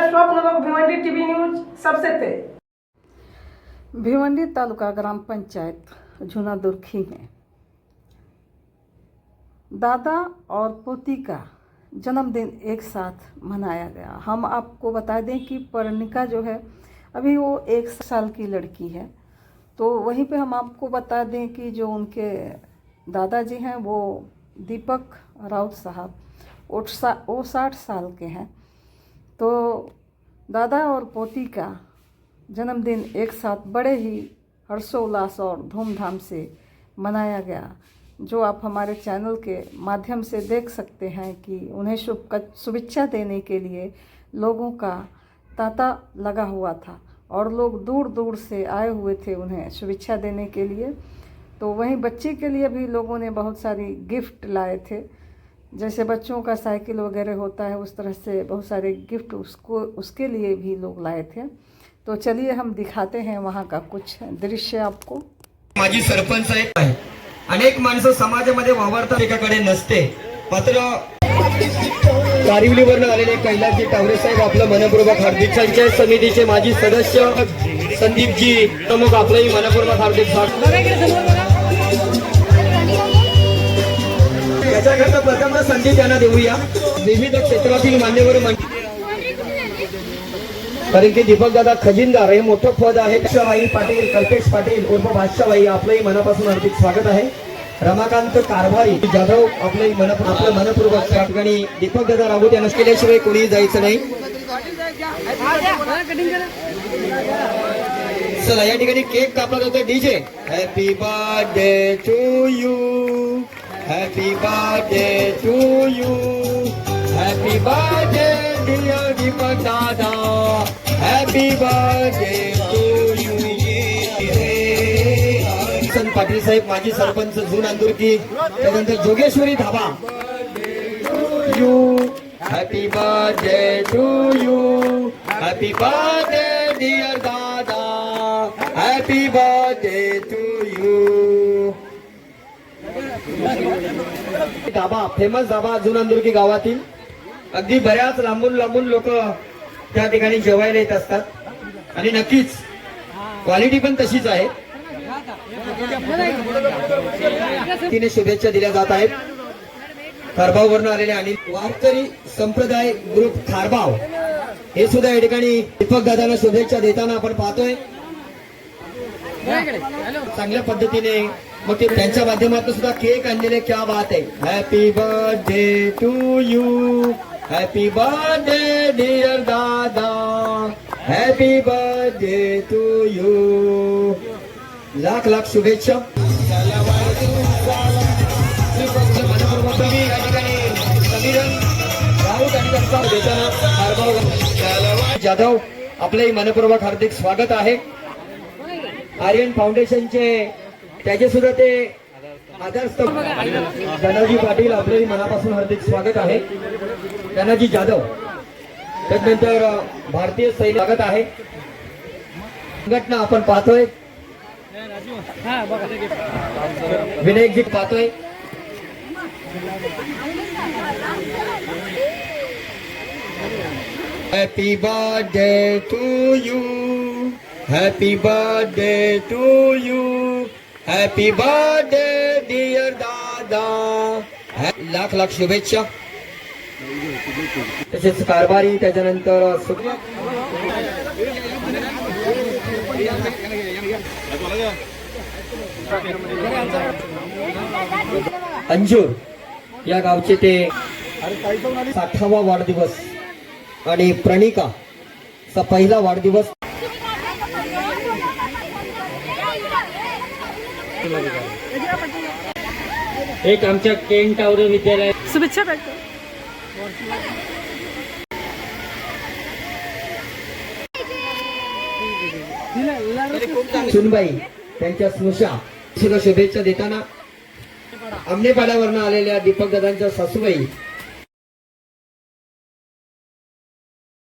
स्वप्नलोक Bhiwandi TV news सबसे तेज। भिवंडी तालुका ग्राम पंचायत झुना दुर्खी में दादा और पोती का जन्मदिन एक साथ मनाया गया। हम आपको बता दें कि पर्णिका जो है अभी वो 1 साल की लड़की है। तो वहीं पे हम आपको बता दें कि जो उनके दादाजी हैं वो दीपक राउत साहब वो 60 साल के हैं। तो दादा और पोती का जन्मदिन एक साथ बड़े ही हर्षोल्लास और धूमधाम से मनाया गया, जो आप हमारे चैनल के माध्यम से देख सकते हैं कि उन्हें शुभेच्छा देने के लिए लोगों का तांता लगा हुआ था और लोग दूर दूर से आए हुए थे उन्हें शुभेच्छा देने के लिए। तो वहीं बच्चे के लिए भी लोगों ने बहुत सारी गिफ्ट लाए थे, जैसे बच्चों का साइकिल वगैरह होता है उस तरह से बहुत सारे गिफ्ट उसके लिए भी लोग लाए थे। तो चलिए हम दिखाते हैं वहाँ का कुछ दृश्य आपको। माजी सरपंच आहे, अनेक माणसं समाजामध्ये वावरतात, एकाकडे नसते, मात्र कारिवलीवरून आलेले कैलासजी टावरे साहेब आपलं मनपूर्वक हार्दिक पंचायत समितीचे माजी सदस्य संदीपजी प्रमुख आपलंही मनपूर्वक हार्दिक स्वागत। याच्याकरता प्रथम संधी त्यांना देऊया। विविध क्षेत्रातील मान्यवर कारण की दीपक दादा खजिनदार हे मोठं पद आहे। बाई पाटील, कल्पेश पाटील उर्फ बादशाहबाई आपलंही मनापासून हार्दिक स्वागत आहे। रमाकांत कारभारी जाधव आपलं मनपूर्वक या ठिकाणी दीपक दादा राऊत यांना केल्याशिवाय कोणी जायचं नाही। चला या ठिकाणी केक कापला जातोय। DJ happy birthday to you, happy birthday to you, happy birthday dear Deepak दादा, happy birthday to you. Patil साहेब माजी सरपंच झून अंदुरकी, त्यानंतर Jogeshwari dhaba you, happy birthday to you, happy birthday dear दादा, happy birthday to you. Dhaba famous dhaba झून अंदुरकी गावातील अगदी बऱ्याच लांबून लांबून लोक त्या ठिकाणी जेवायला येत असतात आणि नक्कीच क्वालिटी पण तशीच आहे। तिने शुभेच्छा दिल्या जात आहेत। खारबाव वरून आलेले आणि वारकरी संप्रदाय ग्रुप खारबाव हे सुद्धा या ठिकाणी दीपक दादांना शुभेच्छा देताना आपण पाहतोय चांगल्या पद्धतीने। मग ते त्यांच्या माध्यमातून सुद्धा केक आणलेले, क्या बात आहे। Happy birthday to you, happy birthday dear दादा, happy birthday to you. Lakh lakh शुभेच्छा। जाधव आपलंही मनपूर्वक हार्दिक स्वागत आहे। आर्यन फाउंडेशनचे त्याचे सुद्धा ते आधारस्तंभ धनाजी पाटील आपलंही मनापासून हार्दिक स्वागत आहे। धनाजी जाधव त्यानंतर भारतीय सैनिक स्वागत आहे। संघटना आपण पाहतोय विनायकजी पाहतोय। Happy birthday to you, happy birthday to you, happy birthday dear दादा। लाख लाख शुभेच्छा। तसेच कारभारी त्याच्यानंतर अंजूर या गावचे ते 60वा वाढदिवस आणि प्रणिका चा पहिला वाढदिवस। एक आमच्या केन टावरे विद्यालय शुभेच्छा। सुनबाई त्यांच्या स्नुषा शुभेच्छा देताना आमनेपाड्यावरून आलेल्या दीपक दादांच्या सासूबाई